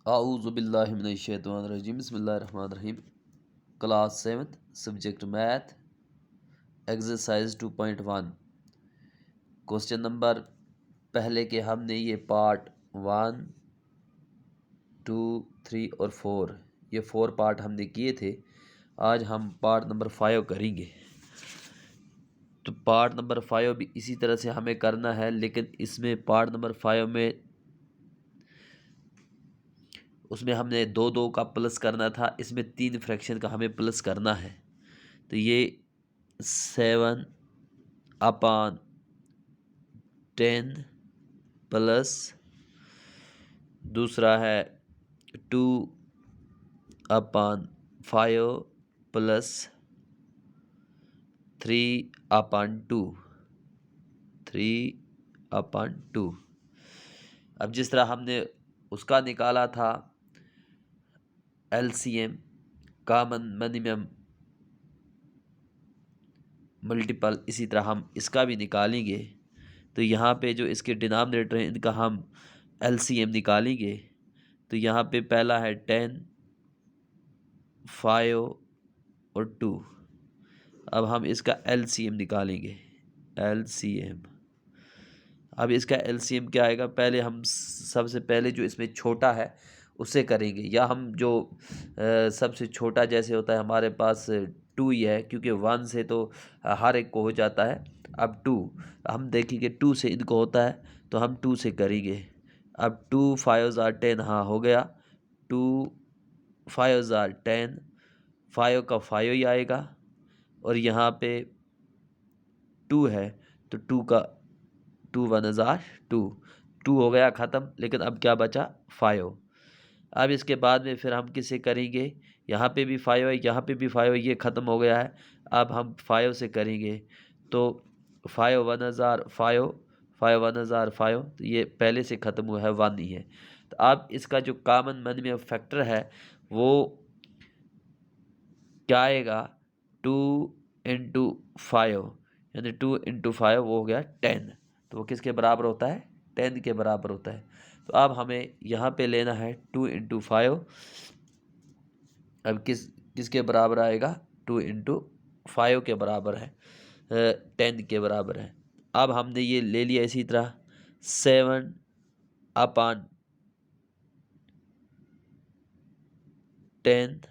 आऊज़ुबिल्लाहिमिनश्शैतानिर्रजीम बिस्मिल्लाहिर्रहमानिर्रहीम। Class 7th subject math exercise 2.1 question number पहले के हमने ये पार्ट 1, 2, 3 और 4 ये 4 पार्ट हमने किए थे। आज हम पार्ट नंबर 5 करेंगे। तो पार्ट नंबर 5 भी इसी तरह से हमें करना है, लेकिन इसमें पार्ट नंबर 5 में उसमें हमने 2 का प्लस करना था, इसमें 3 फ्रैक्शन का हमें प्लस करना है। तो ये 7/10 प्लस दूसरा है 2/5 प्लस 3/2। अब जिस तरह हमने उसका निकाला था LCM कॉमन मिनिमम मल्टीपल, इसी तरह हम इसका भी निकालेंगे। तो यहाँ पे जो इसके डिनोमिनेटर हैं इनका हम LCM निकालेंगे। तो यहाँ पे पहला है 10, 5 और 2। अब हम इसका LCM निकालेंगे। LCM, अब इसका LCM क्या आएगा? पहले हम सबसे पहले जो इसमें छोटा है उससे करेंगे, या हम जो सबसे छोटा जैसे होता है हमारे पास 2 ही है, क्योंकि 1 से तो हर एक को हो जाता है। अब 2 हम देखेंगे 2 से इनको होता है, तो हम 2 से करेंगे। अब 2 5 are 10, हाँ हो गया। 2 5 are 10, 5 का 5 ही आएगा, और यहाँ पे 2 है तो 2 का 2 1 are 2, 2 हो गया ख़त्म। लेकिन अब क्या बचा? 5। अब इसके बाद में फिर हम किसे करेंगे? यहाँ पे भी 5 है, यहाँ पे भी 5 है, ये ख़त्म हो गया है। अब हम 5 से करेंगे, तो 5 1 are 5, 5 1 are 5, तो ये पहले से ख़त्म हुआ है, 1 ही है। तो अब इसका जो कॉमन मिनिमम फैक्टर है वो क्या आएगा? 2 × 5, यानी 2 × 5 वो हो गया 10। तो वो किसके बराबर होता है? 10 के बराबर होता है। तो अब हमें यहाँ पे लेना है 2 × 5। अब किसके बराबर आएगा? 2 × 5 के बराबर है, 10 के बराबर है। अब हमने ये ले लिया। इसी तरह 7/10।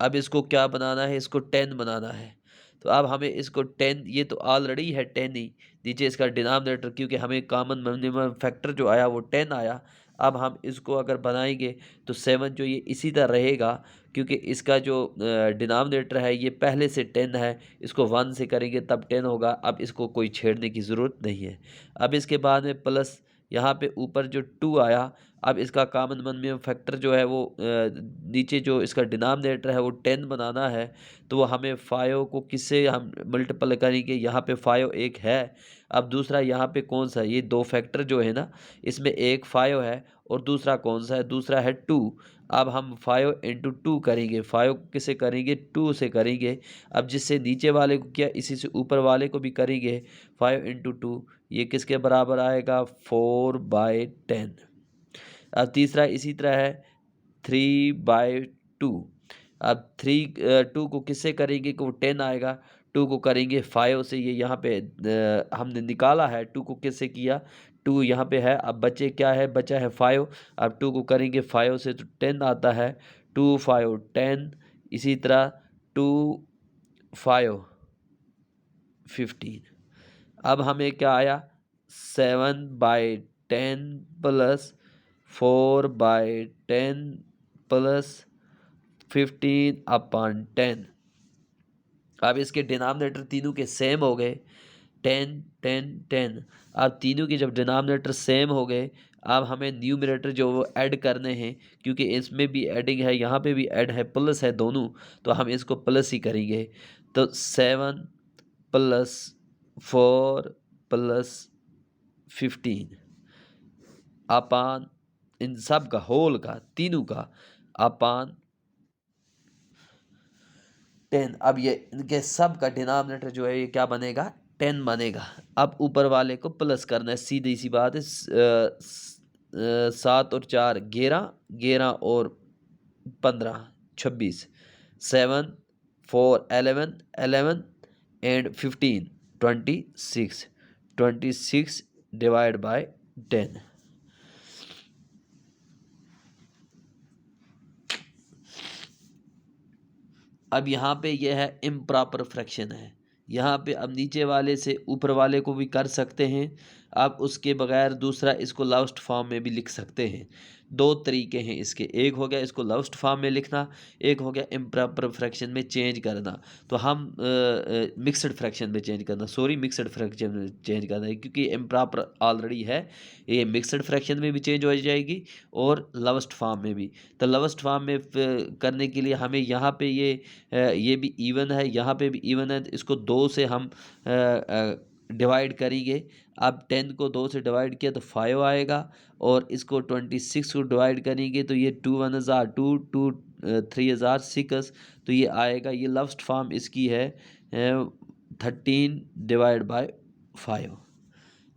अब इसको क्या बनाना है? इसको 10 बनाना है। तो अब हमें इसको 10, ये तो ऑलरेडी है 10 ही, नीचे इसका डिनोमिनेटर, क्योंकि हमें कॉमन मिनिमम फैक्टर जो आया वो 10 आया। अब हम इसको अगर बनाएंगे तो 7 जो ये इसी तरह रहेगा, क्योंकि इसका जो डिनोमिनेटर है ये पहले से 10 है, इसको 1 से करेंगे तब 10 होगा। अब इसको कोई छेड़ने की ज़रूरत नहीं है। अब इसके बाद में प्लस यहाँ पे ऊपर जो 2 आया, अब इसका कॉमन मिनिमम फैक्टर जो है वो नीचे जो इसका डिनोमिनेटर है वो 10 बनाना है। तो हमें 5 को किससे हम मल्टीपल करेंगे? यहाँ पे 5 एक है। अब दूसरा यहाँ पे कौन सा है? ये 2 फैक्टर जो है ना, इसमें एक 5 है और दूसरा कौन सा है? दूसरा है 2। अब हम 5 × 2 करेंगे। 5 किसे करेंगे? 2 से करेंगे। अब जिससे नीचे वाले को किया, इसी से ऊपर वाले को भी करेंगे। 5 × 2 ये किसके बराबर आएगा? 4/10। अब तीसरा इसी तरह है 3/2। अब 2 को किससे करेंगे कि वो 10 आएगा? 2 को करेंगे 5 से। ये यहाँ पे हमने निकाला है। 2 को किससे किया? 2 यहाँ पे है। अब बचे क्या है? बचा है 5। अब 2 को करेंगे 5 से तो 10 आता है। 2 5 10। इसी तरह 2 5 15। अब हमें क्या आया? 7/10 प्लस 4/10 प्लस 15/10। अब इसके डिनोमिनेटर तीनों के सेम हो गए, 10 10 10। अब तीनों के जब डिनोमिनेटर सेम हो गए, अब हमें न्यूमरेटर जो वो ऐड करने हैं, क्योंकि इसमें भी एडिंग है, यहाँ पे भी ऐड है, प्लस है दोनों, तो हम इसको प्लस ही करेंगे। तो 7 प्लस 4 प्लस 15 अपान इन सब का होल का, तीनों का, अपान 10। अब ये इनके सब का डिनोमिनेटर जो है ये क्या बनेगा? 10 बनेगा। अब ऊपर वाले को प्लस करना है, सीधी सी बात है। 7 और 4 11, 11 और 15 26, 7 4 11, 11 and 15 26, 26 divided by 10। अब यहाँ पे यह है इम्प्रॉपर फ्रैक्शन है। यहाँ पे अब नीचे वाले से ऊपर वाले को भी कर सकते हैं। आप उसके बगैर दूसरा इसको लास्ट फॉर्म में भी लिख सकते हैं। दो तरीके हैं इसके, एक हो गया इसको लास्ट फॉर्म में लिखना, एक हो गया इम्प्रॉपर फ्रैक्शन में चेंज करना। तो हम मिक्सड फ्रैक्शन में चेंज करना, सॉरी मिक्सड फ्रैक्शन में चेंज करना है, क्योंकि इम्प्रॉपर ऑलरेडी है, ये मिक्सड फ्रैक्शन में भी चेंज हो जाएगी और लास्ट फॉर्म में भी। तो लास्ट फॉर्म में करने के लिए हमें यहाँ पे ये भी इवन है, यहाँ पे भी इवन है, तो इसको 2 से हम डिवाइड करेंगे। अब 10 को 2 से डिवाइड किया तो 5 आएगा, और इसको 26 को डिवाइड करेंगे तो ये 2 1 हज़ार 2, 2 3 हज़ार 6, तो ये आएगा। ये लास्ट फॉर्म इसकी है 13 डिवाइड बाय 5,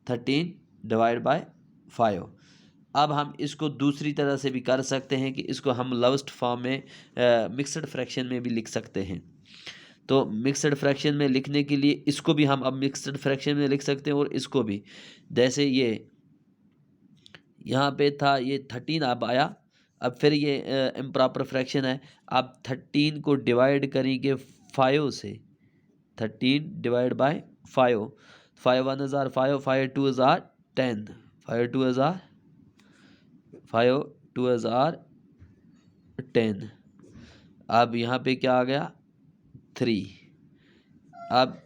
13 डिवाइड बाय 5। अब हम इसको दूसरी तरह से भी कर सकते हैं कि इसको हम लास्ट फॉर्म में मिक्सड फ्रैक्शन में भी लिख सकते हैं। तो मिक्सड फ्रैक्शन में लिखने के लिए इसको भी हम अब मिक्सड फ्रैक्शन में लिख सकते हैं, और इसको भी, जैसे ये यहाँ पे था ये 13 अब आया, अब फिर ये इम्प्रॉपर फ्रैक्शन है। अब 13 को डिवाइड करेंगे 5 से, 13 डिवाइड बाय 5, 5 1 हज़ार 5, 5 2 हज़ार 10, 5 2 हज़ार 5 2 हज़ार 10। अब यहाँ पे क्या आ गया 3। अब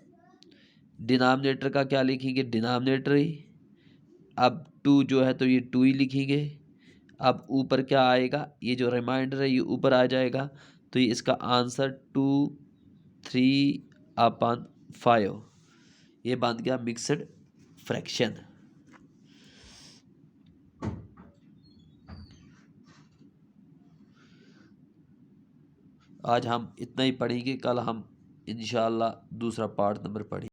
डिनोमिनेटर का क्या लिखेंगे, डिनोमिनेटर ही। अब 2 जो है तो ये 2 ही लिखेंगे। अब ऊपर क्या आएगा, ये जो रिमाइंडर है ये ऊपर आ जाएगा, तो ये इसका आंसर 2 3/5, ये बन गया मिक्सड फ्रैक्शन। आज हम इतना ही पढ़ेंगे, कल हम इंशाल्लाह दूसरा पार्ट नंबर पढ़ेंगे।